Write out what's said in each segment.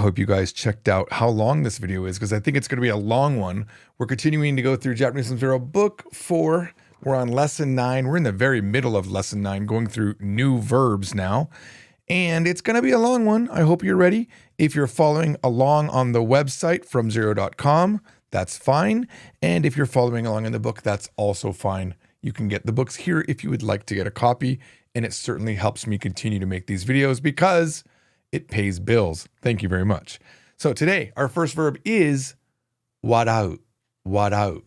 hope you guys checked out how long this video is because I think it's going to be a long one. We're continuing to go through Japanese and Zero Book 4. We're on Lesson 9. We're in the very middle of Lesson 9, going through new verbs now. And it's going to be a long one. I hope you're ready. If you're following along on the website fromzero.com, that's fine. And if you're following along in the book, that's also fine. You can get the books here if you would like to get a copy. And it certainly helps me continue to make these videos because it pays bills. Thank you very much. So today, our first verb is warau. Warau.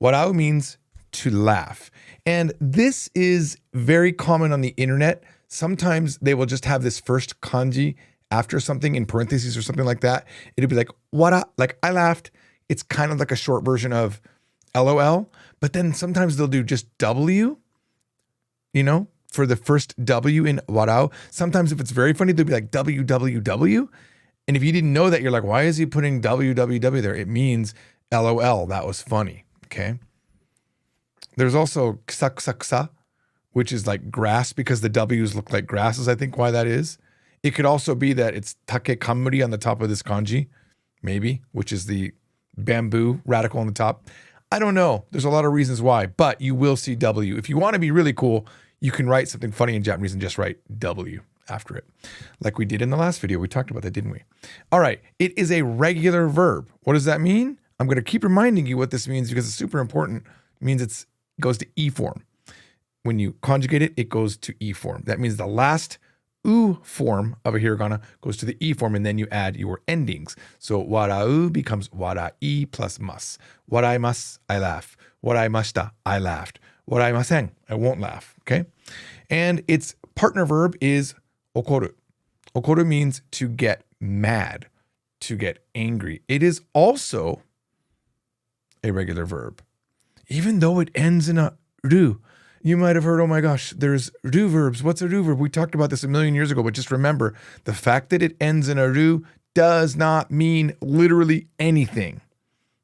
Warau means to laugh. And this is very common on the internet. Sometimes they will just have this first kanji after something in parentheses or something like that. It'll be like, wara, like I laughed. It's kind of like a short version of LOL. But then sometimes they'll do just W, you know, for the first W in warau. Sometimes if it's very funny, they'll be like WWW. And if you didn't know that, you're like, why is he putting WWW there? It means LOL. That was funny. Okay. There's also ksa ksa ksa, which is like grass because the W's look like grasses. I think why that is. It could also be that it's take kamuri on the top of this kanji, maybe, which is the bamboo radical on the top. I don't know. There's a lot of reasons why, but you will see W. If you want to be really cool, you can write something funny in Japanese and just write W after it. Like we did in the last video. We talked about that, didn't we? All right. It is a regular verb. What does that mean? I'm going to keep reminding you what this means because it's super important. It means it goes to E form. When you conjugate it, it goes to E form. That means the last U form of a hiragana goes to the E form, and then you add your endings. So warau becomes warai plus mas. Waraimasu, I laugh. Waraimashita, I laughed. Waraimasen, I won't laugh. Okay? And its partner verb is okoru. Okoru means to get mad, to get angry. It is also a regular verb. Even though it ends in a ru. You might have heard, oh my gosh, there's ru verbs. What's a ru verb? We talked about this a million years ago, but just remember, the fact that it ends in a ru does not mean literally anything.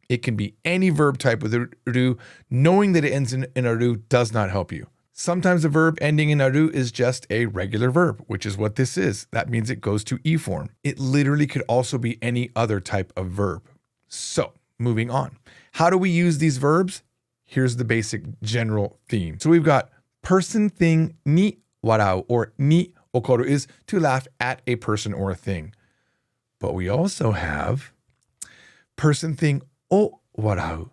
It can be any verb type with a ru. Knowing that it ends in a ru does not help you. Sometimes a verb ending in a ru is just a regular verb, which is what this is. That means it goes to E form. It literally could also be any other type of verb. So, moving on. How do we use these verbs? Here's the basic general theme. So we've got person, thing, ni warau, or ni okoru is to laugh at a person or a thing. But we also have person, thing, o warau,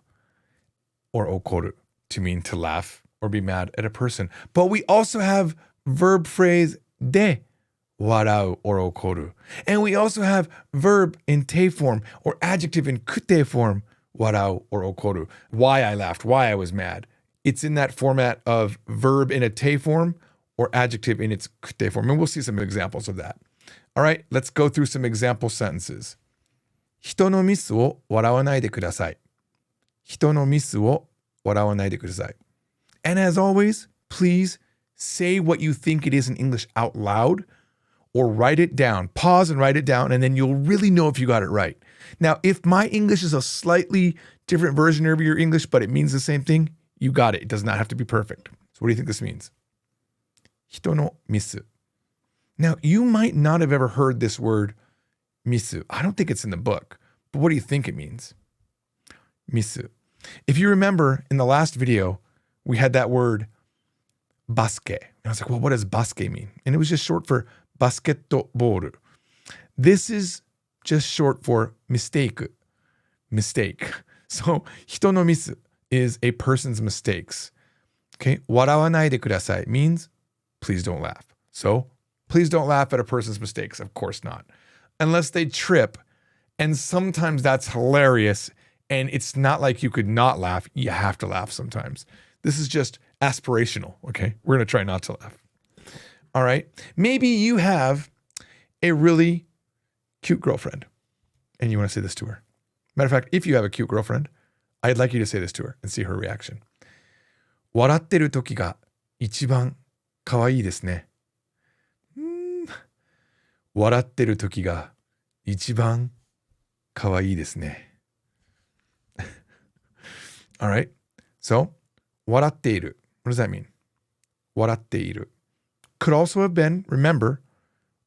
or okoru, to mean to laugh or be mad at a person. But we also have verb phrase de warau or okoru. And we also have verb in te form or adjective in kute form, warau or okoru. Why I laughed, why I was mad. It's in that format of verb in a te form or adjective in its kute form. And we'll see some examples of that. All right, let's go through some example sentences. 人のミスを笑わないでください。人のミスを笑わないでください。And as always, please say what you think it is in English out loud or write it down. Pause and write it down, and then you'll really know if you got it right. Now, if my English is a slightly different version of your English, but it means the same thing, you got it. It does not have to be perfect. So what do you think this means? 人のミス. Now, you might not have ever heard this word, misu. I don't think it's in the book, but what do you think it means? Misu. If you remember in the last video, we had that word, basket. And I was like, well, what does basket mean? And it was just short for basketball. This is just short for mistake. Mistake. So, 人のミス is a person's mistakes. Okay? 笑わないでください means please don't laugh. So, please don't laugh at a person's mistakes. Of course not. Unless they trip. And sometimes that's hilarious. And it's not like you could not laugh. You have to laugh sometimes. This is just aspirational. Okay? We're going to try not to laugh. All right? Maybe you have a really cute girlfriend and you want to say this to her. Matter of fact, if you have a cute girlfriend, I'd like you to say this to her and see her reaction. 笑ってる時が一番可愛いですね。笑ってる時が一番可愛いですね。All right. So, 笑っている. What does that mean? 笑っている. Could also have been, remember,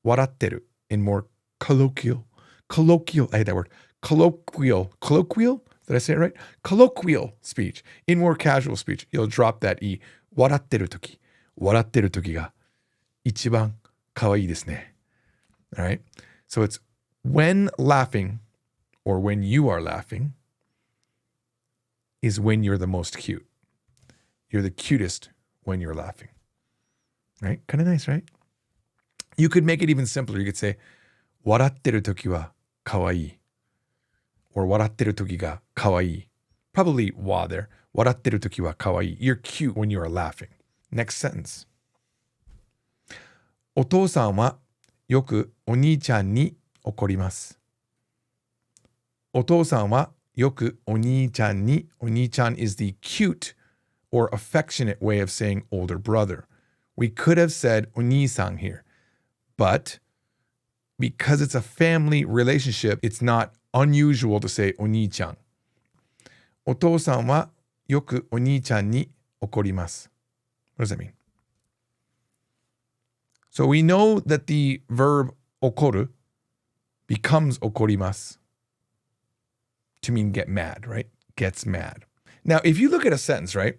笑ってる in more colloquial colloquial, I hate that word, colloquial, did I say it right? Colloquial speech. In more casual speech, you'll drop that E. 笑ってる時が一番可愛いですね. All right? So it's when laughing or when you are laughing is when you're the most cute. You're the cutest when you're laughing. Right? Kind of nice, right? You could make it even simpler. You could say, 笑ってる時は可愛い or 笑ってる時が可愛い Probably wa there. 笑ってる時は可愛い You're cute when you are laughing. Next sentence. お父さんはよくお兄ちゃんに怒ります。お父さんはよくお兄ちゃんに、お兄ちゃん is the cute or affectionate way of saying older brother. We could have said お兄さん here, but because it's a family relationship, it's not unusual to say お兄ちゃん。お父さんはよくお兄ちゃんに怒ります。What does that mean? So we know that the verb 怒る becomes 怒ります to mean get mad, right? Gets mad. Now, if you look at a sentence, right?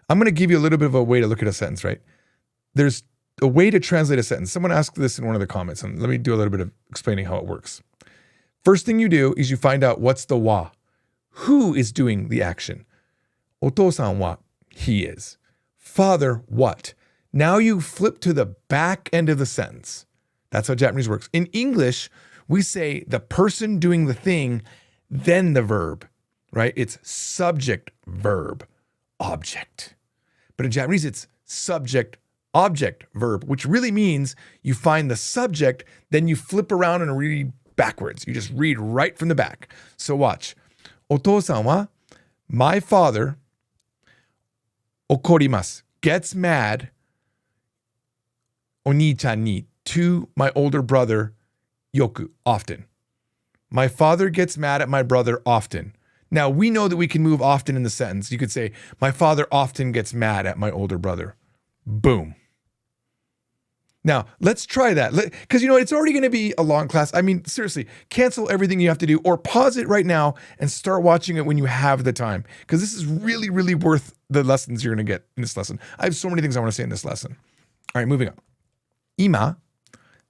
I'm going to give you a little bit of a way to look at a sentence, right? There's a way to translate a sentence. Someone asked this in one of the comments, and let me do a little bit of explaining how it works. First thing you do is you find out what's the wa. Who is doing the action? お父さんは he is. Father, what? Now you flip to the back end of the sentence. That's how Japanese works. In English, we say the person doing the thing, then the verb, right? It's subject, verb, object. But in Japanese, it's subject, object, verb, which really means you find the subject, then you flip around and read backwards. You just read right from the back. So watch. お父さんは my father 怒ります gets mad お兄ちゃんに to my older brother よく often. My father gets mad at my brother often. Now, we know that we can move often in the sentence. You could say, my father often gets mad at my older brother. Boom. Now, let's try that. Because, you know, it's already going to be a long class. I mean, seriously, cancel everything you have to do or pause it right now and start watching it when you have the time. Because this is really, really worth the lessons you're going to get in this lesson. I have so many things I want to say in this lesson. All right, moving on. 今、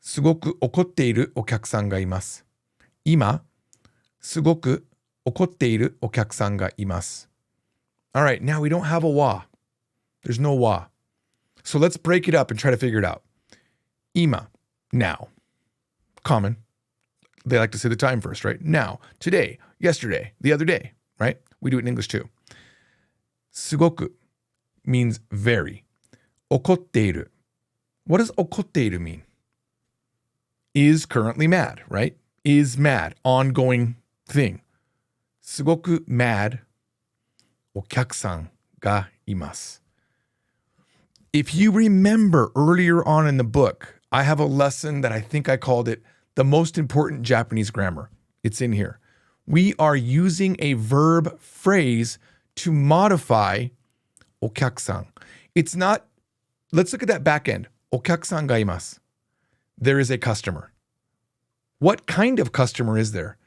すごく怒っているお客さんがいます。今、すごく怒っているお客さんがいます。All right, now we don't have a wa. There's no wa. So let's break it up and try to figure it out. 今, now. Common. They like to say the time first, right? Now, today, yesterday, the other day, right? We do it in English too. すごく means very. 怒っている. What does 怒っている mean? Is currently mad, right? Is mad. Ongoing thing. すごく mad お客さんがいます. If you remember earlier on in the book, I have a lesson that I think I called it the most important Japanese grammar. It's in here. We are using a verb phrase to modify お客さん. It's not, let's look at that back end. お客さんがいます. There is a customer. What kind of customer is there?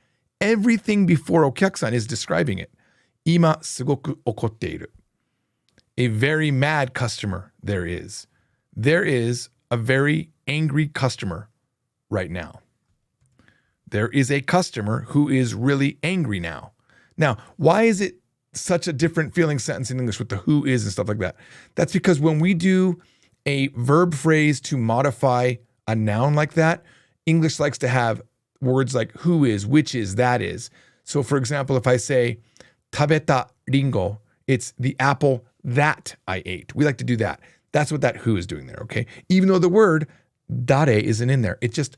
Everything before お客さん is describing it. 今すごく怒っている. A very mad customer there is. There is a very angry customer right now. There is a customer who is really angry now. Now, why is it such a different feeling sentence in English with the who is and stuff like that? That's because when we do a verb phrase to modify a noun like that, English likes to have words like who is, which is, that is. So for example, if I say 食べたリンゴ, it's the apple that I ate. We like to do that. That's what that who is doing there, okay? Even though the word dare isn't in there, it's just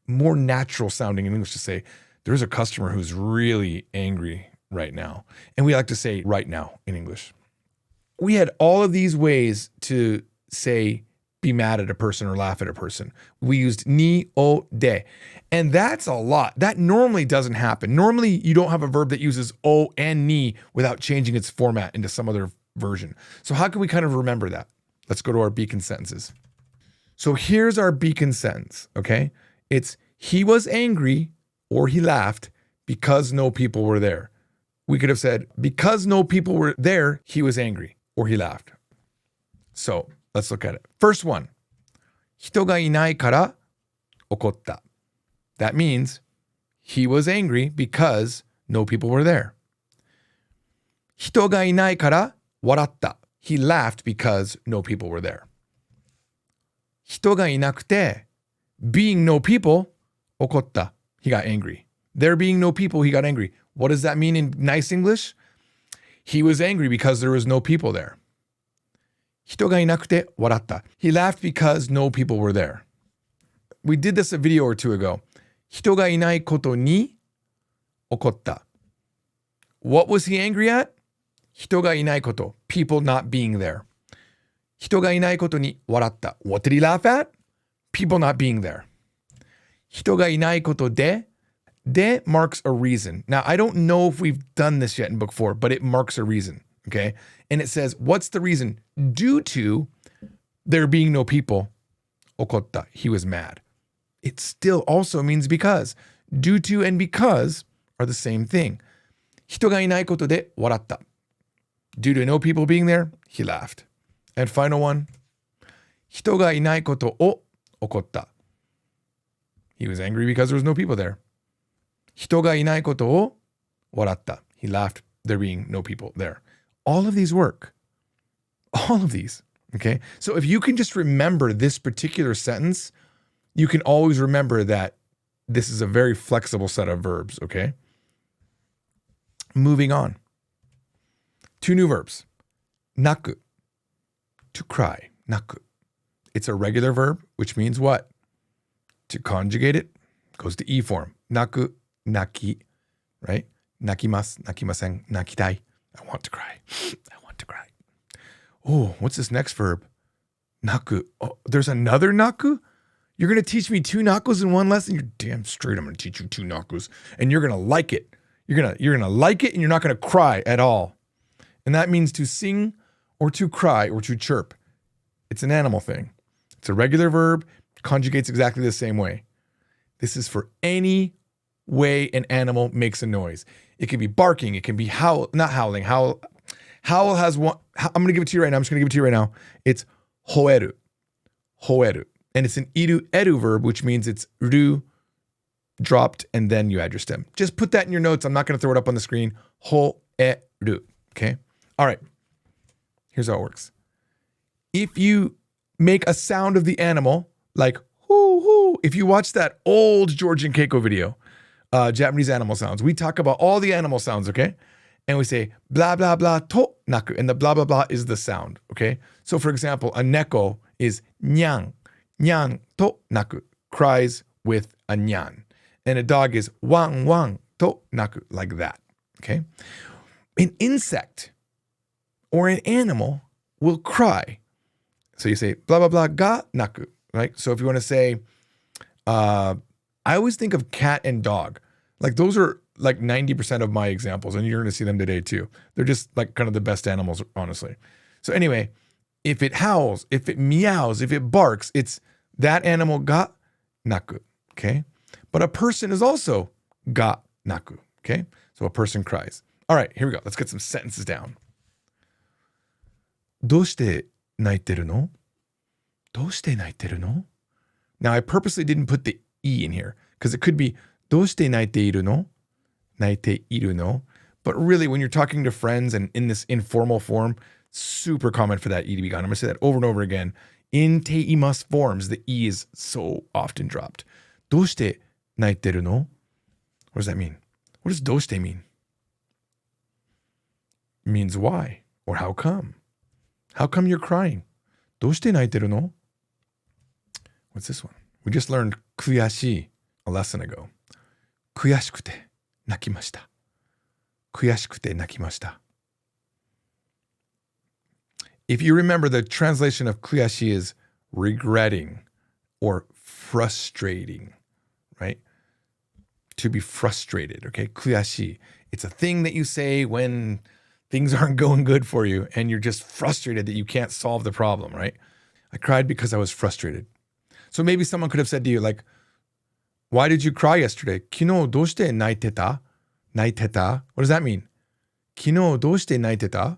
more natural sounding in English to say, there's a customer who's really angry right now. And we like to say right now in English. We had all of these ways to say be mad at a person or laugh at a person. We used ni, o, de. And that's a lot. That normally doesn't happen. Normally, you don't have a verb that uses o and ni without changing its format into some other version. So how can we kind of remember that? Let's go to our beacon sentences. So here's our beacon sentence, okay? It's he was angry or he laughed because no people were there. We could have said, because no people were there, he was angry or he laughed. So let's look at it. First one. 人がいないから怒った. That means he was angry because no people were there. 人がいないから笑った. He laughed because no people were there. 人がいなくて being no people 怒った. He got angry. There being no people, he got angry. What does that mean in nice English? He was angry because there was no people there. 人がいなくて笑った. He laughed because no people were there. We did this a video or two ago. 人がいないことに怒った. What was he angry at? 人がいないこと. People not being there. 人がいないことに笑った. What did he laugh at? People not being there. 人がいないことで De marks a reason. Now, I don't know if we've done this yet in book 4, but it marks a reason, okay? And it says, what's the reason? Due to there being no people, okotta, he was mad. It still also means because. Due to and because are the same thing. 人がいないことで笑った. Due to no people being there, he laughed. And final one. 人がいないことを怒った. He was angry because there was no people there. 人がいないことを笑った. He laughed there being no people there. All of these work. All of these. Okay? So if you can just remember this particular sentence, you can always remember that this is a very flexible set of verbs. Okay? Moving on. 2 new verbs. 泣く. To cry. 泣く. It's a regular verb, which means what? To conjugate it, goes to E form. 泣く. 泣き, right? 泣きます, 泣きません, 泣きたい. I want to cry. I want to cry. Oh, what's this next verb? 泣く. Oh, there's another 泣く? You're going to teach me 2 nakus in one lesson? You're damn straight. I'm going to teach you 2 nakus, and you're going to like it. You're going to like it, and you're not going to cry at all. And that means to sing or to cry or to chirp. It's an animal thing. It's a regular verb, conjugates exactly the same way. This is for any way an animal makes a noise. It can be barking. It can be not howling. Howl has one. I'm going to give it to you right now. I'm just going to give it to you right now. It's hoeru. Hoeru. And it's an iru-eru verb, which means it's ru dropped and then you add your stem. Just put that in your notes. I'm not going to throw it up on the screen. Hoeru. Okay? All right. Here's how it works. If you make a sound of the animal, like hoo hoo, if you watch that old Georgian Keiko video, Japanese animal sounds. We talk about all the animal sounds, okay? And we say blah, blah, blah, to naku. And the blah, blah, blah is the sound, okay? So for example, a neko is nyan. Nyan to naku, cries with a nyan. And a dog is wan, wan to naku, like that, okay? An insect or an animal will cry. So you say blah, blah, blah, ga naku, right? So if you want to say, I always think of cat and dog. Like those are like 90% of my examples, and you're going to see them today too. They're just like kind of the best animals, honestly. So anyway, if it howls, if it meows, if it barks, it's that animal ga naku, okay? But a person is also ga naku, okay? So a person cries. All right, here we go. Let's get some sentences down. どうして泣いてるの? どうして泣いてるの? Now, I purposely didn't put the E in here because it could be どうして泣いているの? 泣いているの? But really, when you're talking to friends and in this informal form, super common for that E to be gone. I'm going to say that over and over again. In teimasu forms, the E is so often dropped. どうして泣いてるの? What does that mean? What does どうして mean? It means why or how come. How come you're crying? どうして泣いてるの? What's this one? We just learned 悔しい a lesson ago. 悔しくて泣きました. 悔しくて泣きました. If you remember, the translation of 悔しい is regretting or frustrating, right? To be frustrated, okay? 悔しい. It's a thing that you say when things aren't going good for you and you're just frustrated that you can't solve the problem, right? I cried because I was frustrated. So maybe someone could have said to you like, Why did you cry yesterday? 昨日どうして泣いてた? What does that mean? 昨日どうして泣いてた?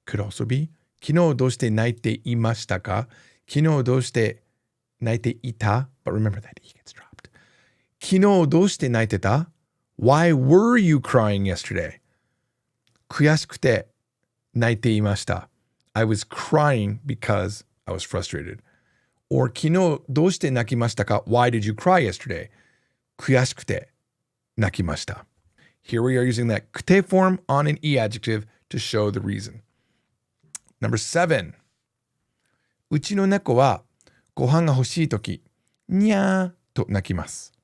Could also be 昨日どうして泣いていましたか? 昨日どうして泣いていた? But remember that E gets dropped. 昨日どうして泣いてた? Why were you crying yesterday? 悔しくて泣いていました. I was crying because I was frustrated. Or 昨日どうして泣きましたか? Why did you cry yesterday? 悔しくて泣きました. Here we are using that くて form on an E adjective to show the reason. Number 7. うちの猫はご飯が欲しいとき、にゃーと泣きます。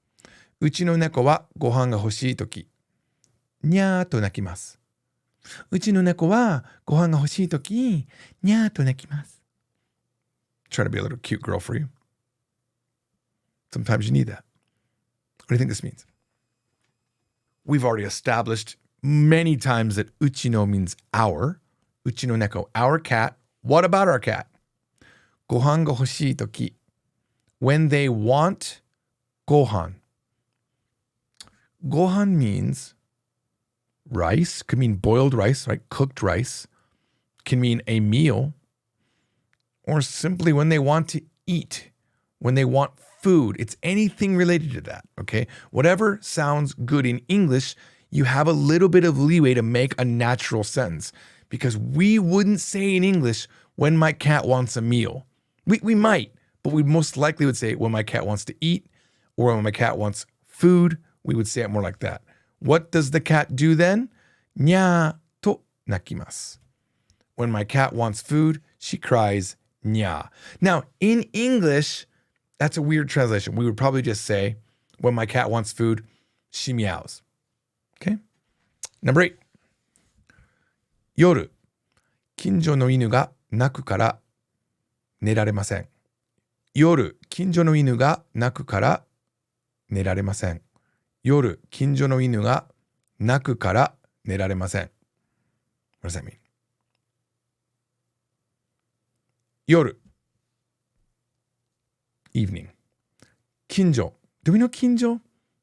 うちの猫はご飯が欲しいとき、にゃーと泣きます。うちの猫はご飯が欲しいとき、にゃーと泣きます。Try to be a little cute girl for you. Sometimes you need that. What do you think this means? We've already established many times that uchino means our. Uchino neko, our cat. What about our cat? Gohan ga hoshii toki. When they want gohan. Gohan means rice. Could mean boiled rice, right? Cooked rice. Can mean a meal. Or simply when they want to eat, when they want food. It's anything related to that, okay? Whatever sounds good in English, you have a little bit of leeway to make a natural sentence because we wouldn't say in English, when my cat wants a meal. We might, but we most likely would say when my cat wants to eat or when my cat wants food, we would say it more like that. What does the cat do then? Nya to nakimasu. When my cat wants food, she cries nya. Now, in English, that's a weird translation. We would probably just say, when my cat wants food, she meows. Okay? Number 8. 夜、近所の犬が鳴くから寝られません。夜、近所の犬が鳴くから寝られません。夜、近所の犬が鳴くから寝られません。What does that mean? 夜 evening. 近所. Do we know 近所?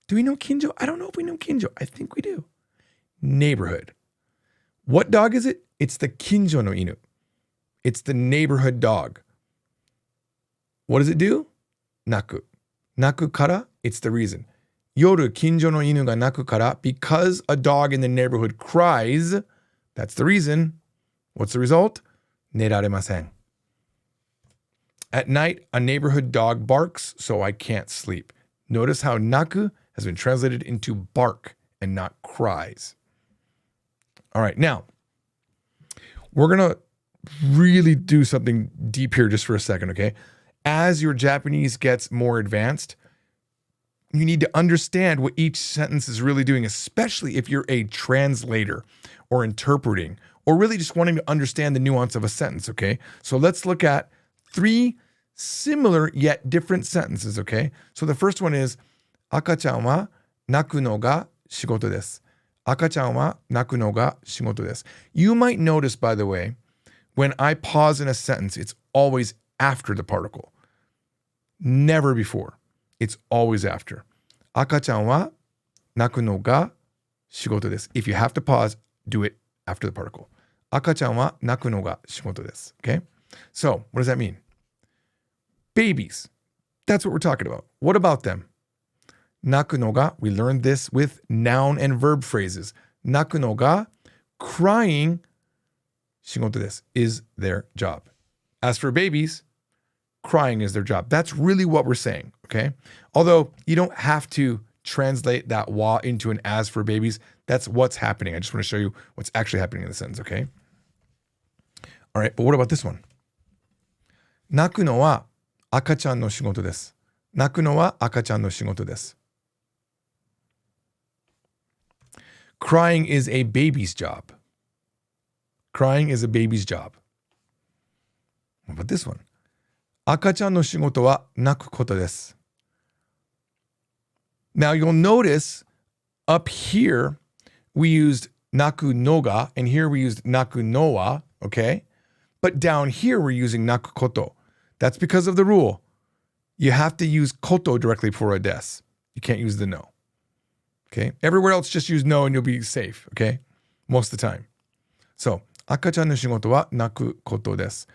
Do we know 近所? I don't know if we know 近所. I think we do. Neighborhood. What dog is it? It's the 近所の犬. It's the neighborhood dog. What does it do? 鳴く. 鳴くから it's the reason. 夜近所の犬が鳴くから because a dog in the neighborhood cries, that's the reason. What's the result? 寝られません. At night, a neighborhood dog barks, so I can't sleep. Notice how naku has been translated into bark and not cries. All right, now, we're going to really do something deep here just for a second, okay? As your Japanese gets more advanced, you need to understand what each sentence is really doing, especially if you're a translator or interpreting or really just wanting to understand the nuance of a sentence, okay? So let's look at 3 similar yet different sentences, okay? So the first one is 赤ちゃんは泣くのが仕事です。赤ちゃんは泣くのが仕事です。You might notice, by the way, when I pause in a sentence, it's always after the particle. Never before. It's always after. 赤ちゃんは泣くのが仕事です。If you have to pause, do it after the particle. 赤ちゃんは泣くのが仕事です. Okay? So, what does that mean? Babies. That's what we're talking about. What about them? 泣くのが, we learned this with noun and verb phrases. 泣くのが, crying, 仕事です, is their job. As for babies, crying is their job. That's really what we're saying, okay? Although you don't have to translate that wa into an as for babies. That's what's happening. I just want to show you what's actually happening in the sentence, okay? All right, but what about this one? 泣くのは赤ちゃんの仕事です。泣くのは赤ちゃんの仕事です。Crying is a baby's job. Crying is a baby's job. What about this one? 赤ちゃんの仕事は泣くことです。Now you'll notice up here we used 泣くのが and here we used 泣くのは, okay? But down here we're using 泣くこと. That's because of the rule. You have to use koto directly before a des. You can't use the no. Okay? Everywhere else, just use no and you'll be safe. Okay? Most of the time. So, 赤ちゃんの仕事は泣くことです。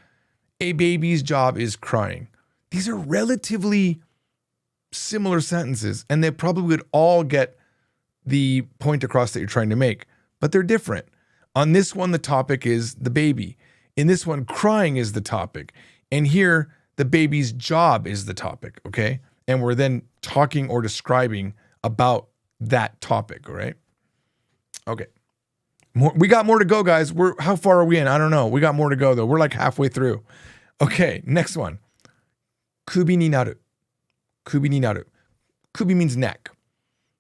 A baby's job is crying. These are relatively similar sentences, and they probably would all get the point across that you're trying to make, but they're different. On this one, the topic is the baby. In this one, crying is the topic. And here, the baby's job is the topic, okay? And we're then talking or describing about that topic, all right? Okay. We got more to go, guys. How far are we in? I don't know. We got more to go, though. We're like halfway through. Okay, next one. 首になる. 首になる. Kubi means neck.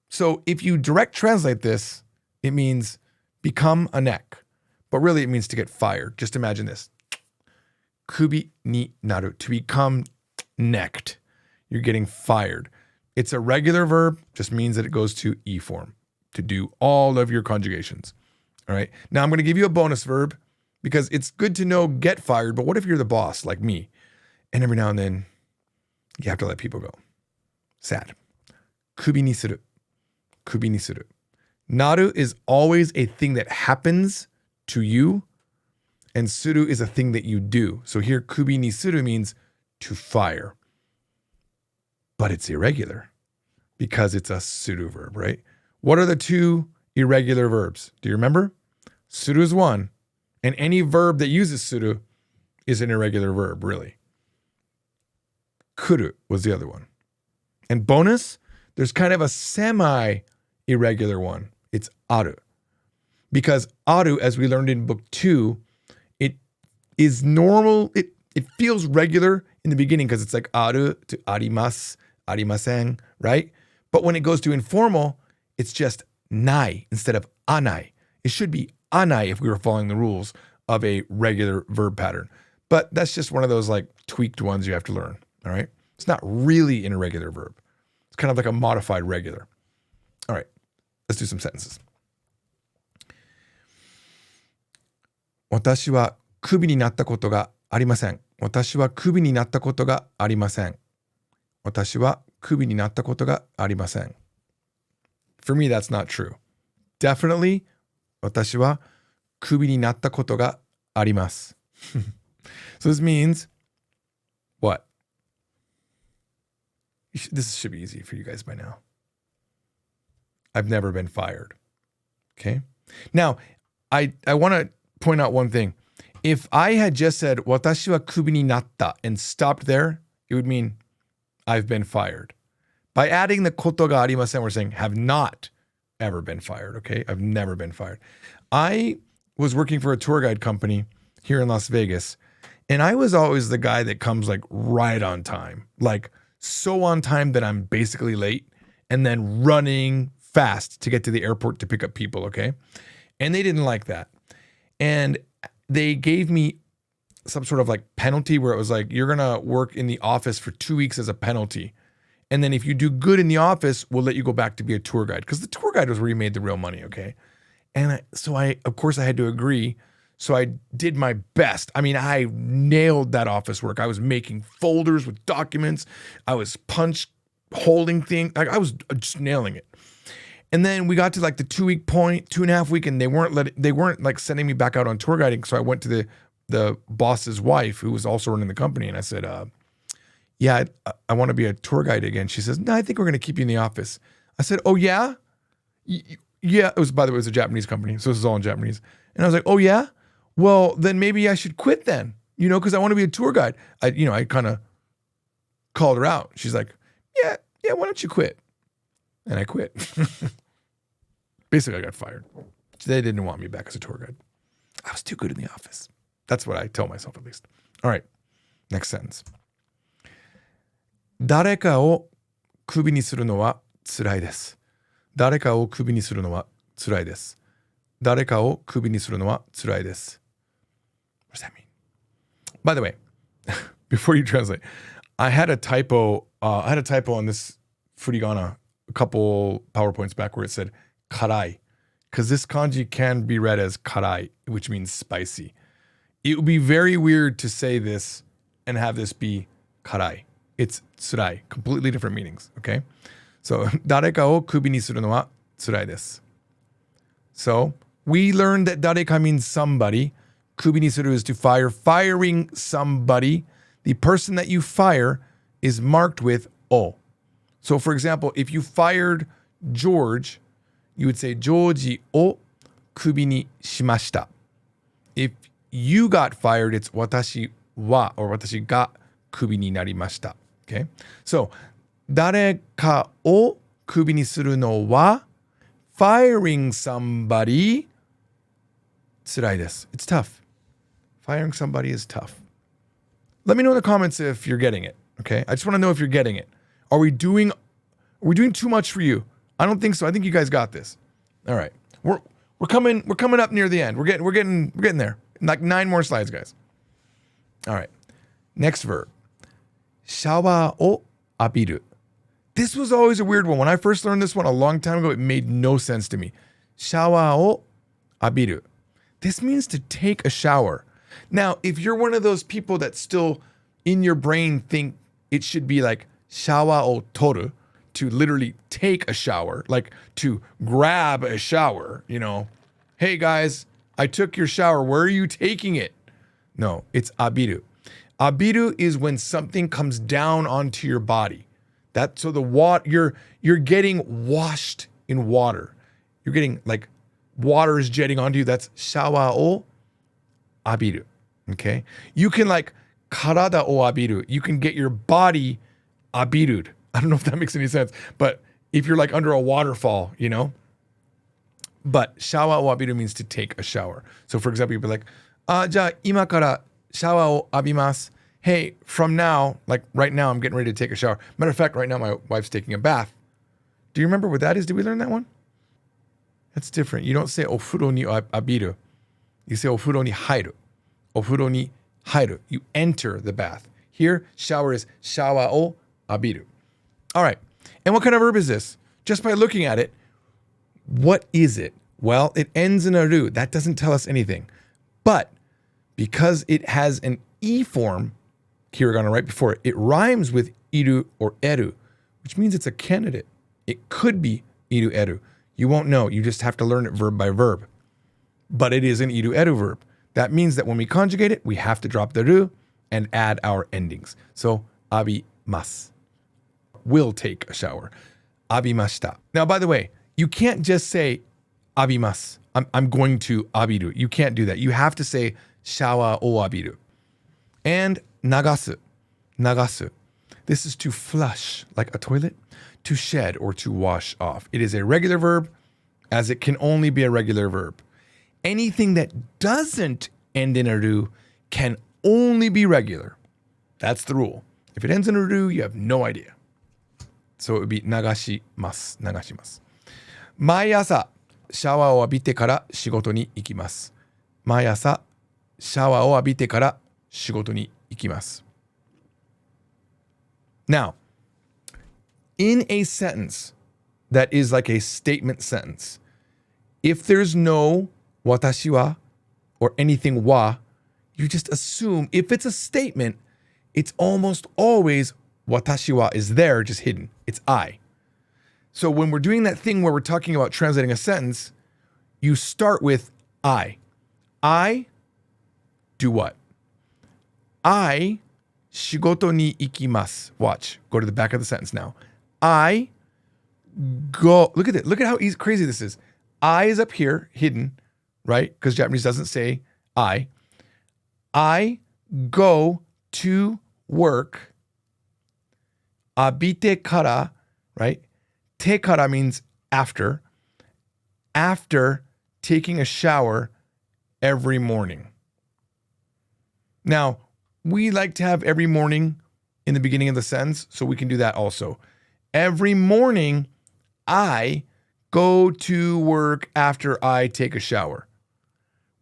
So if you direct translate this, it means become a neck. But really it means to get fired. Just imagine this. 首になる. To become necked. You're getting fired. It's a regular verb. Just means that it goes to E form. To do all of your conjugations. All right. Now I'm going to give you a bonus verb because it's good to know get fired, but what if you're the boss like me? And every now and then you have to let people go. Sad. 首にする. 首にする. Naru is always a thing that happens to you, and suru is a thing that you do. So here 首にする means to fire. But it's irregular because it's a suru verb, right? What are the two irregular verbs? Do you remember? Suru is one, and any verb that uses suru is an irregular verb, really. Kuru was the other one. And bonus, there's kind of a semi-irregular one. It's aru. Because aru, as we learned in book 2, it is normal. It feels regular in the beginning because it's like aru to arimasu, arimasen, right? But when it goes to informal, it's just nai instead of anai. It should be anai if we were following the rules of a regular verb pattern. But that's just one of those like tweaked ones you have to learn, all right? It's not really an irregular verb. It's kind of like a modified regular. All right, let's do some sentences. 私はクビになったことがありません。私はクビになったことがありません。私はクビになったことがありません. For me, that's not true. Definitely, 私はクビになったことがあります. So this means what? This should be easy for you guys by now. I've never been fired. Okay? Now, I want to point out one thing. If I had just said, 私はクビになった and stopped there, it would mean I've been fired. By adding the ことがありません, we're saying have not ever been fired, okay? I've never been fired. I was working for a tour guide company here in Las Vegas, and I was always the guy that comes like right on time. Like so on time that I'm basically late and then running fast to get to the airport to pick up people, okay? And they didn't like that. And they gave me some sort of like penalty where it was like, you're going to work in the office for 2 weeks as a penalty. And then if you do good in the office, we'll let you go back to be a tour guide. Because the tour guide was where you made the real money, okay? And so of course I had to agree. So I did my best. I mean, I nailed that office work. I was making folders with documents. I was punch holding things. I was just nailing it. And then we got to like the 2 week point, 2.5 week, and they weren't like sending me back out on tour guiding. So I went to the boss's wife, who was also running the company, and I said, yeah, I want to be a tour guide again. She says, no, I think we're going to keep you in the office. I said, oh yeah? Yeah, by the way, it was a Japanese company, so this is all in Japanese. And I was like, oh yeah? Well, then maybe I should quit then, because I want to be a tour guide. I kind of called her out. She's like, yeah, why don't you quit? And I quit. Basically, I got fired. They didn't want me back as a tour guide. I was too good in the office. That's what I tell myself, at least. All right, next sentence. 誰かをクビにするのは辛いです。誰かをクビにするのは辛いです。誰かをクビにするのは辛いです. What does that mean? By the way, before you translate, I had a typo on this furigana a couple PowerPoints back where it said karai, because this kanji can be read as karai, which means spicy. It would be very weird to say this and have this be karai. It's tsurai, completely different meanings, okay? So 誰かをクビにするのは辛いです。So we learned that 誰か means somebody. クビにする is to fire. Firing somebody, the person that you fire is marked with O. So for example, if you fired George, you would say ジョージをクビにしました。If you got fired, it's 私は or 私がクビになりました。Okay? So 誰かをクビにするのは firing somebody 辛いです。It's tough. Firing somebody is tough. Let me know in the comments if you're getting it. Okay? I just want to know if you're getting it. Are we doing too much for you? I don't think so. I think you guys got this. All right. We're coming up near the end. We're getting there. Like 9 more slides, guys. All right. Next verb. シャワーを浴びる. This was always a weird one. When I first learned this one a long time ago, it made no sense to me. シャワーを浴びる. This means to take a shower. Now, if you're one of those people that still in your brain think it should be like シャワーを取る, to literally take a shower, like to grab a shower, you know. Hey guys, I took your shower. Where are you taking it? No, it's 浴びる. 浴びる is when something comes down onto your body. So the water, you're getting washed in water. You're getting like water is jetting onto you. That's シャワーを浴びる. Okay? You can like 体を浴びる. You can get your body 浴びる. I don't know if that makes any sense, but if you're like under a waterfall, you know. But シャワーを浴びる means to take a shower. So for example, you'd be like, じゃあ今からシャワーを浴びます. Hey, from now, like right now, I'm getting ready to take a shower. Matter of fact, right now, my wife's taking a bath. Do you remember what that is? Did we learn that one? That's different. You don't say お風呂に浴びる. You say お風呂に入る. お風呂に入る. You enter the bath. Here, shower is シャワーを浴びる. All right. And what kind of verb is this? Just by looking at it, what is it? Well, it ends in a ru. That doesn't tell us anything. But because it has an E form, hiragana right before it, it rhymes with iru or eru, which means it's a candidate. It could be iru eru. You won't know. You just have to learn it verb by verb. But it is an iru eru verb. That means that when we conjugate it, we have to drop the ru and add our endings. So, abimasu. Will take a shower. Abimashita. Now, by the way, you can't just say abimasu. I'm going to abiru. You can't do that. You have to say shawa o abiru. And nagasu. Nagasu. This is to flush, like a toilet, to shed or to wash off. It is a regular verb, as it can only be a regular verb. Anything that doesn't end in a ru can only be regular. That's the rule. If it ends in a ru, you have no idea. So it would be 流します。流します。毎朝、シャワーを浴びてから仕事に行きます。毎朝、シャワーを浴びてから仕事に行きます。Now, in a sentence that is like a statement sentence, if there's no 私は or anything は, you just assume if it's a statement, it's almost always 私は is there, just hidden. It's I. So when we're doing that thing where we're talking about translating a sentence, you start with I. I do what? I 仕事に行きます. Watch. Go to the back of the sentence now. I go. Look at it. Look at how easy, crazy this is. I is up here, hidden, right? Because Japanese doesn't say I. I go to work. 浴びてから, right? てから means after. After taking a shower every morning. Now, we like to have every morning in the beginning of the sentence, so we can do that also. Every morning, I go to work after I take a shower.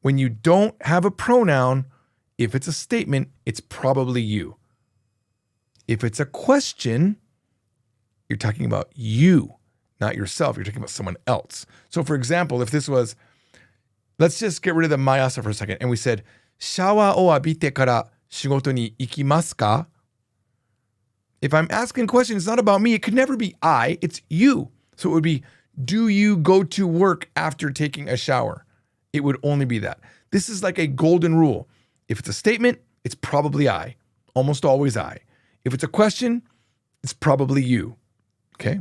When you don't have a pronoun, if it's a statement, it's probably you. If it's a question, you're talking about you, not yourself. You're talking about someone else. So for example, if this was, let's just get rid of the mayasa for a second. And we said, シャワーを浴びてから仕事に行きますか? If I'm asking a question, it's not about me. It could never be I, it's you. So it would be, do you go to work after taking a shower? It would only be that. This is like a golden rule. If it's a statement, it's probably I. Almost always I. If it's a question, it's probably you. Okay?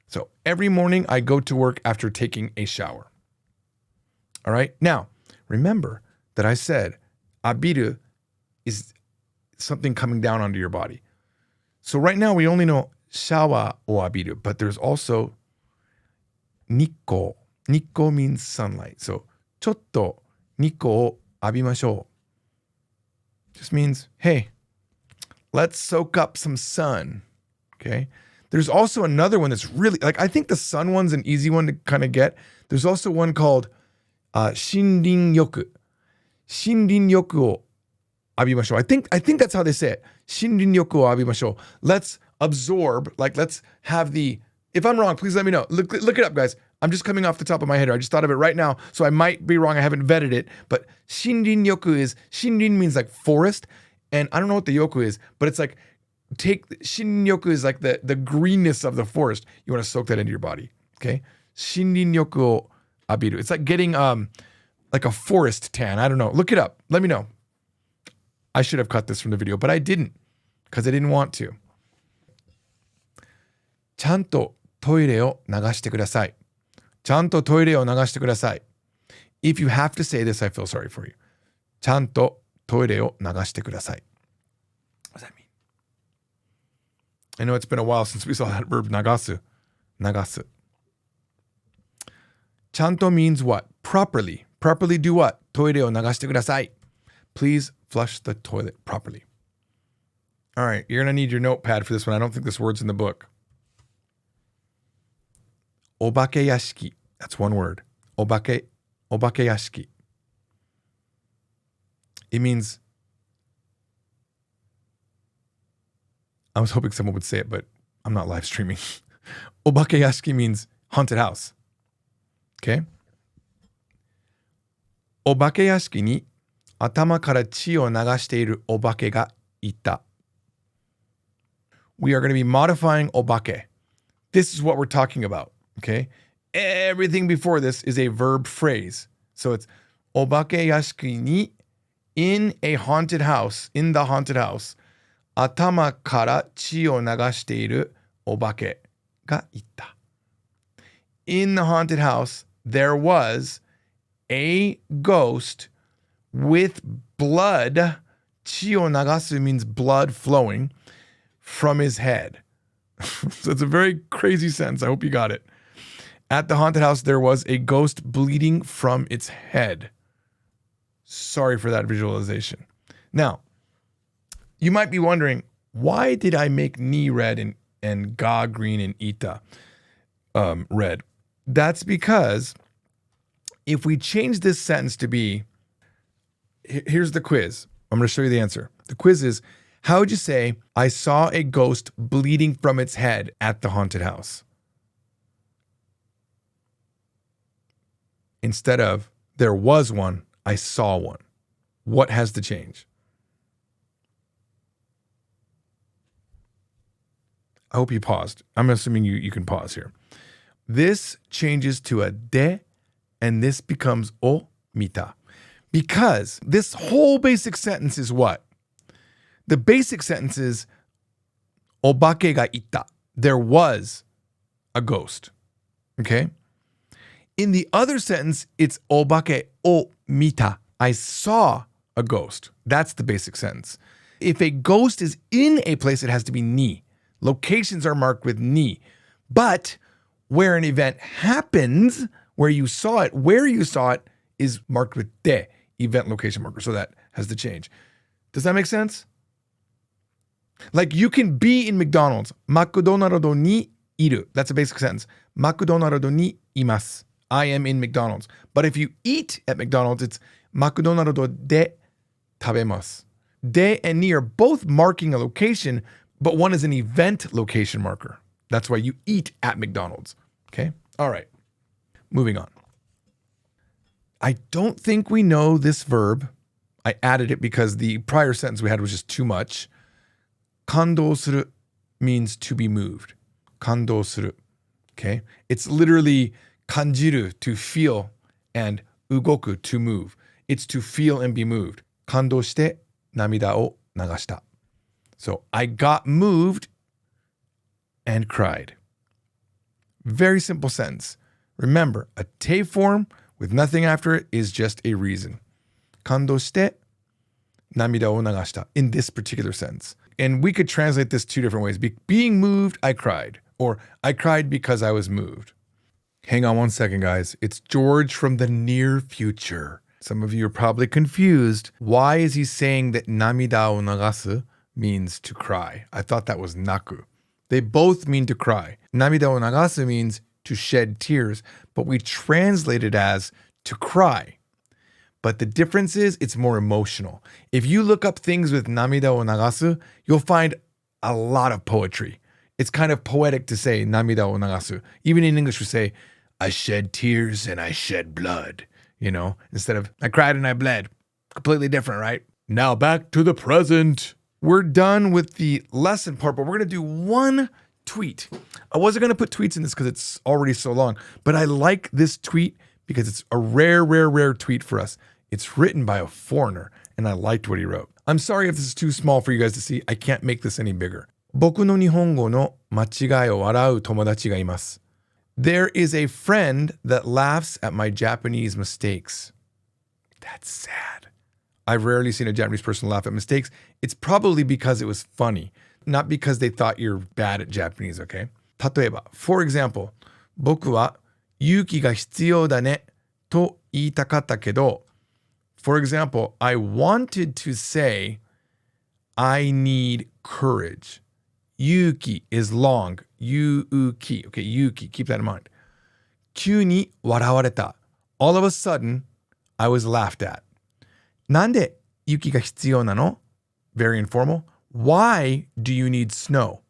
So every morning I go to work after taking a shower. All right? Now, remember that I said abiru is something coming down onto your body. So right now we only know shawa o abiru, but there's also nikko. Nikko means sunlight. So chotto nikko o abimashou. Just means, hey, let's soak up some sun. Okay? There's also another one that's really, like, I think the sun one's an easy one to kind of get. There's also one called shinrin yoku. Shinrin yoku o abimashou. I think that's how they say it. Shinrin yoku o abimashou. Let's absorb, like let's have the, if I'm wrong, please let me know. Look it up, guys. I'm just coming off the top of my head. I just thought of it right now, so I might be wrong. I haven't vetted it, but shinrin yoku is, shinrin means like forest, and I don't know what the yoku is, but it's like, shinrin yoku is like the greenness of the forest. You want to soak that into your body, okay? Shinrin yoku o abiru. It's like getting like a forest tan. I don't know. Look it up. Let me know. I should have cut this from the video, but I didn't because I didn't want to. ちゃんとトイレを流してください。ちゃんとトイレを流してください。If you have to say this, I feel sorry for you. ちゃんとトイレを流してください. What does that mean? I know it's been a while since we saw that verb 流す. 流す. ちゃんと means what? Properly. Properly do what? トイレを流してください. Please flush the toilet properly. All right, you're going to need your notepad for this one. I don't think this word's in the book. お化け屋敷. That's one word. お化け屋敷. It means, I was hoping someone would say it, but I'm not live streaming. お化け屋敷 means haunted house. Okay? お化け屋敷に頭から血を流しているお化けがいた. We are going to be modifying お化け. This is what we're talking about. Okay? Everything before this is a verb phrase. So it's お化け屋敷に in a haunted house, in the haunted house, 頭から血を流しているお化けがいた. In the haunted house, there was a ghost with blood. 血を流す means blood flowing from his head. So it's a very crazy sentence. I hope you got it. At the haunted house, there was a ghost bleeding from its head. Sorry for that visualization. Now, you might be wondering, why did I make ni red and ga green and ita red? That's because if we change this sentence to be, here's the quiz. I'm going to show you the answer. The quiz is, how would you say, I saw a ghost bleeding from its head at the haunted house? Instead of, there was one, I saw one. What has to change? I hope you paused. I'm assuming you can pause here. This changes to a de, and this becomes o mita. Because this whole basic sentence is what? The basic sentence is, obake ga ita. There was a ghost. Okay? In the other sentence, it's obake o mita. I saw a ghost. That's the basic sentence. If a ghost is in a place, it has to be ni. Locations are marked with ni. But where an event happens, where you saw it is marked with de, event location marker. So that has to change. Does that make sense? Like you can be in McDonald's. McDonald's ni iru. That's a basic sentence. McDonald's ni imasu. I am in McDonald's. But if you eat at McDonald's, it's McDonald's de tabemasu. De and ni are both marking a location, but one is an event location marker. That's why you eat at McDonald's. Okay? All right. Moving on. I don't think we know this verb. I added it because the prior sentence we had was just too much. 感動する means to be moved. 感動する. Okay? It's literally 感じる to feel and 動く to move. It's to feel and be moved. 感動して涙を流した. So I got moved and cried. Very simple sentence. Remember, a te form with nothing after it is just a reason. 感動して涙を流した in this particular sense. And we could translate this two different ways. Being moved, I cried. Or I cried because I was moved. Hang on one second, guys. It's George from the near future. Some of you are probably confused. Why is he saying that namida o nagasu means to cry? I thought that was naku. They both mean to cry. Namida o nagasu means to shed tears, but we translate it as to cry. But the difference is it's more emotional. If you look up things with namida o nagasu, you'll find a lot of poetry. It's kind of poetic to say namida o nagasu. Even in English, we say, I shed tears and I shed blood. You know, instead of I cried and I bled. Completely different, right? Now back to the present. We're done with the lesson part, but we're going to do one tweet. I wasn't going to put tweets in this because it's already so long, but I like this tweet because it's a rare tweet for us. It's written by a foreigner, and I liked what he wrote. I'm sorry if this is too small for you guys to see. I can't make this any bigger. 僕の日本語の間違いを笑う友達がいます. There is a friend that laughs at my Japanese mistakes. That's sad. I've rarely seen a Japanese person laugh at mistakes. It's probably because it was funny, not because they thought you're bad at Japanese, okay? 例えば, for example, 僕は勇気が必要だねと言いたかったけど, for example, I wanted to say, I need courage. Yuki is long. Yuki. Okay, Yuki. Keep that in mind. 急に笑われた. All of a sudden, I was laughed at. なんで雪が必要なの? Very informal. Why do you need snow?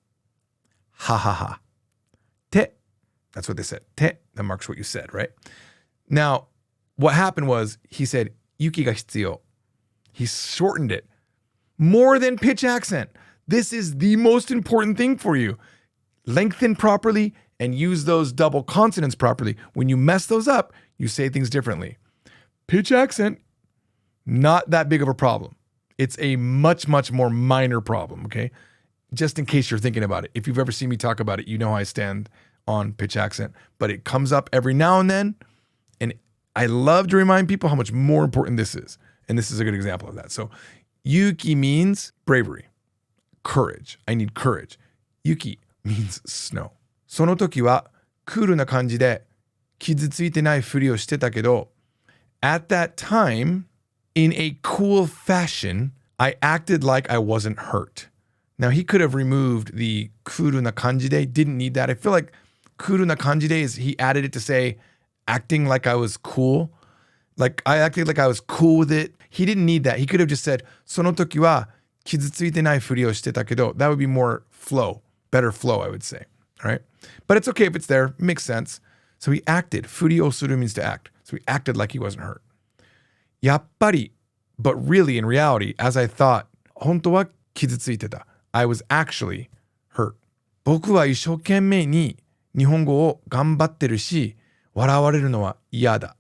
Ha ha ha. Te. That's what they said. Te. That marks what you said, right? Now, what happened was he said, Yuki ga hitsuyo. He shortened it. More than pitch accent. This is the most important thing for you. Lengthen properly and use those double consonants properly. When you mess those up, you say things differently. Pitch accent, not that big of a problem. It's a much more minor problem, okay? Just in case you're thinking about it. If you've ever seen me talk about it, you know how I stand on pitch accent. But it comes up every now and then. And I love to remind people how much more important this is. And this is a good example of that. So Yuki means bravery, courage. I need courage. Yuki means snow. その時はクールな感じで傷ついてないふりをしてたけど at that time, in a cool fashion, I acted like I wasn't hurt. Now, he could have removed the クールな感じで, didn't need that. I feel like クールな感じで is he added it to say acting like I was cool. Like I acted like I was cool with it. He didn't need that. He could have just said その時は傷ついてないふりをしてたけど that would be more flow, better flow, I would say. All right? But it's okay if it's there. It makes sense. So he acted. ふりをする means to act. So he acted like he wasn't hurt. やっぱり but really in reality, as I thought, 本当は傷ついてた. I was actually hurt. 僕は一生懸命に日本語を頑張ってるし、笑われるのは嫌だ.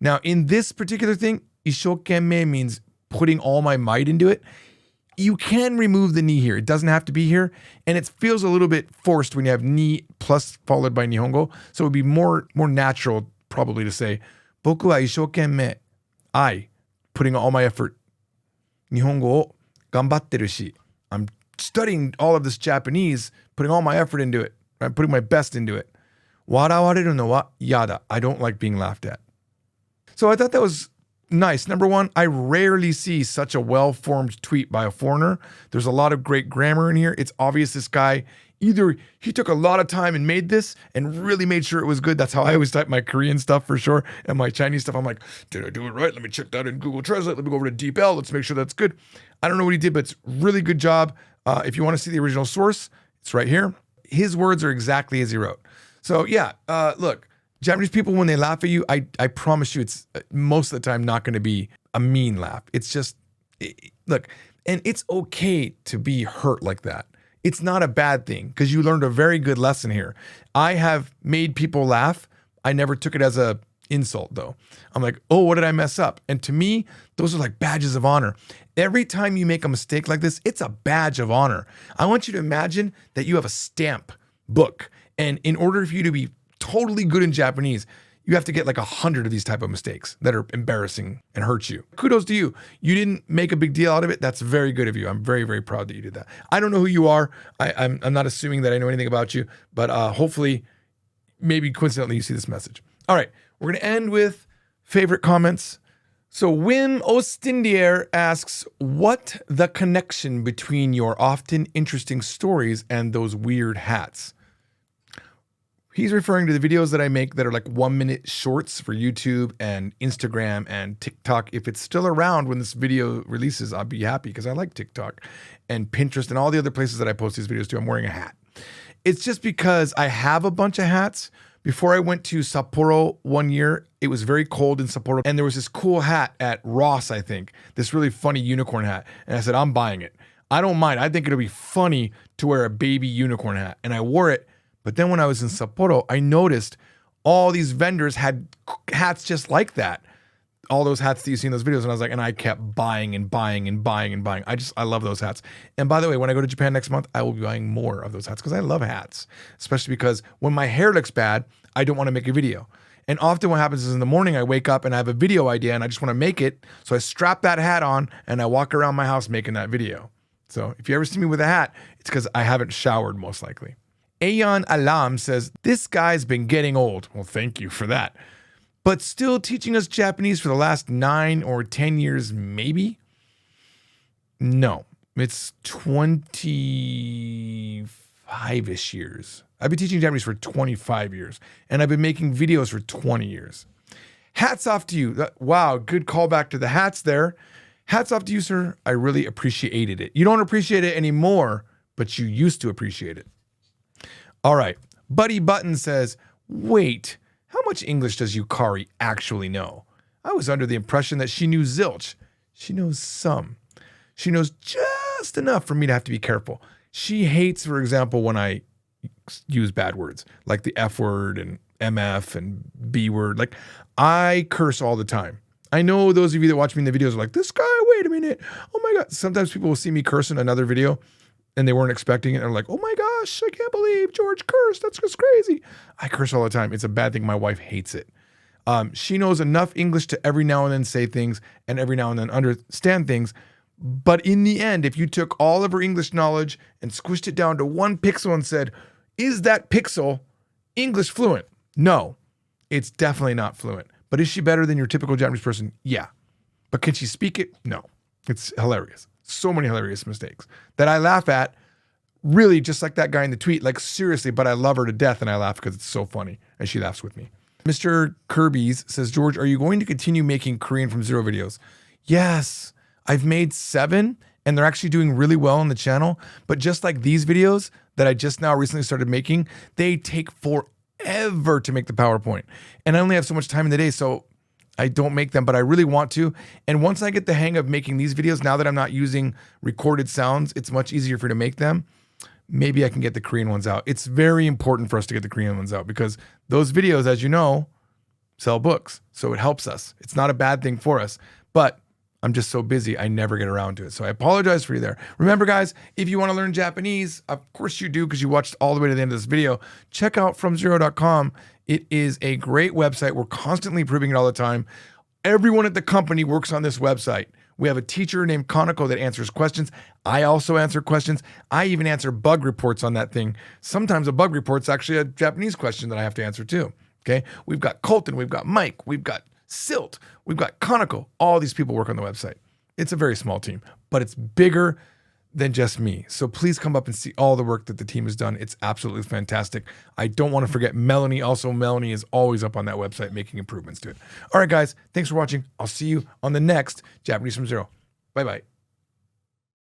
Now, in this particular thing, 一生懸命 means putting all my might into it. You can remove the ni here. It doesn't have to be here. And it feels a little bit forced when you have ni plus followed by nihongo. So it would be more natural probably to say, 僕は一生懸命. I, putting all my effort. 日本語を頑張ってるし. I'm studying all of this Japanese, putting all my effort into it. I'm putting my best into it. 笑われるのは嫌だ. I don't like being laughed at. So I thought that was nice. Number one, I rarely see such a well-formed tweet by a foreigner. There's a lot of great grammar in here. It's obvious this guy, either he took a lot of time and made this and really made sure it was good. That's how I always type my Korean stuff for sure. And my Chinese stuff, I'm like, did I do it right? Let me check that in Google Translate. Let me go over to DeepL. Let's make sure that's good. I don't know what he did, but it's really good job. If you want to see the original source, it's right here. His words are exactly as he wrote. So yeah, look, Japanese people, when they laugh at you, I promise you it's most of the time not going to be a mean laugh. It's just, look, and it's okay to be hurt like that. it's not a bad thing because you learned a very good lesson here. I have made people laugh. I never took it as a insult though. I'm like, oh, what did I mess up? And to me, those are like badges of honor. Every time you make a mistake like this, it's a badge of honor. I want you to imagine that you have a stamp book. And in order for you to be totally good in Japanese, you have to get like 100 of these type of mistakes that are embarrassing and hurt you. Kudos to you. You didn't make a big deal out of it. That's very good of you. I'm very, very proud that you did that. I don't know who you are. I'm not assuming that I know anything about you, but hopefully, maybe coincidentally, you see this message. All right, we're going to end with favorite comments. So Wim Ostindier asks, what the connection between your often interesting stories and those weird hats? He's referring to the videos that I make that are like 1-minute shorts for YouTube and Instagram and TikTok. If it's still around when this video releases, I'll be happy because I like TikTok and Pinterest and all the other places that I post these videos to. I'm wearing a hat. It's just because I have a bunch of hats. Before I went to Sapporo one year, it was very cold in Sapporo. And there was this cool hat at Ross, I think, this really funny unicorn hat. And I said, I'm buying it. I don't mind. I think it'll be funny to wear a baby unicorn hat. And I wore it. But then when I was in Sapporo, I noticed all these vendors had hats just like that. All those hats that you see in those videos. And I was like, and I kept buying and buying and buying and buying. I love those hats. And by the way, when I go to Japan next month, I will be buying more of those hats because I love hats, especially because when my hair looks bad, I don't want to make a video. And often what happens is in the morning, I wake up and I have a video idea and I just want to make it. So I strap that hat on and I walk around my house making that video. So if you ever see me with a hat, it's because I haven't showered most likely. Ayan Alam says, this guy's been getting old. Well, thank you for that. But still teaching us Japanese for the last 9 or 10 years, maybe? No, it's 25-ish years. I've been teaching Japanese for 25 years, and I've been making videos for 20 years. Hats off to you. Wow, good callback to the hats there. Hats off to you, sir. I really appreciated it. You don't appreciate it anymore, but you used to appreciate it. All right. Buddy Button says, wait, how much English does Yukari actually know? I was under the impression that she knew zilch. She knows some. She knows just enough for me to have to be careful. She hates, for example, when I use bad words, like the F word and MF and B word. Like, I curse all the time. I know those of you that watch me in the videos are like, this guy, wait a minute. Oh my God. Sometimes people will see me curse in another video and they weren't expecting it. They're like, oh my gosh, I can't believe George cursed. That's just crazy. I curse all the time. It's a bad thing. My wife hates it. She knows enough English to every now and then say things and every now and then understand things. But in the end, if you took all of her English knowledge and squished it down to one pixel and said, is that pixel English fluent? No, it's definitely not fluent. But is she better than your typical Japanese person? Yeah. But can she speak it? No. It's hilarious. So many hilarious mistakes that I laugh at, really just like that guy in the tweet, like seriously, but I love her to death and I laugh because it's so funny and she laughs with me. Mr. Kirby's says, George, are you going to continue making Korean from zero videos? Yes, I've made 7 and they're actually doing really well on the channel. But just like these videos that I just now recently started making, they take forever to make the PowerPoint. And I only have so much time in the day, so I don't make them, but I really want to. And once I get the hang of making these videos, now that I'm not using recorded sounds, it's much easier for me to make them. Maybe I can get the Korean ones out. It's very important for us to get the Korean ones out because those videos, as you know, sell books. So it helps us. It's not a bad thing for us, but I'm just so busy, I never get around to it. So I apologize for you there. Remember, guys, if you want to learn Japanese, of course you do because you watched all the way to the end of this video, check out FromZero.com. It is a great website. We're constantly improving it all the time. Everyone at the company works on this website. We have a teacher named Kanako that answers questions. I also answer questions. I even answer bug reports on that thing. Sometimes a bug report's actually a Japanese question that I have to answer too. Okay. We've got Colton, we've got Mike, we've got Silt, we've got Kanako. All these people work on the website. It's a very small team, but it's bigger than just me. So please come up and see all the work that the team has done. It's absolutely fantastic. I don't want to forget Melanie. Also, Melanie is always up on that website making improvements to it. All right, guys, thanks for watching. I'll see you on the next Japanese from Zero. Bye-bye.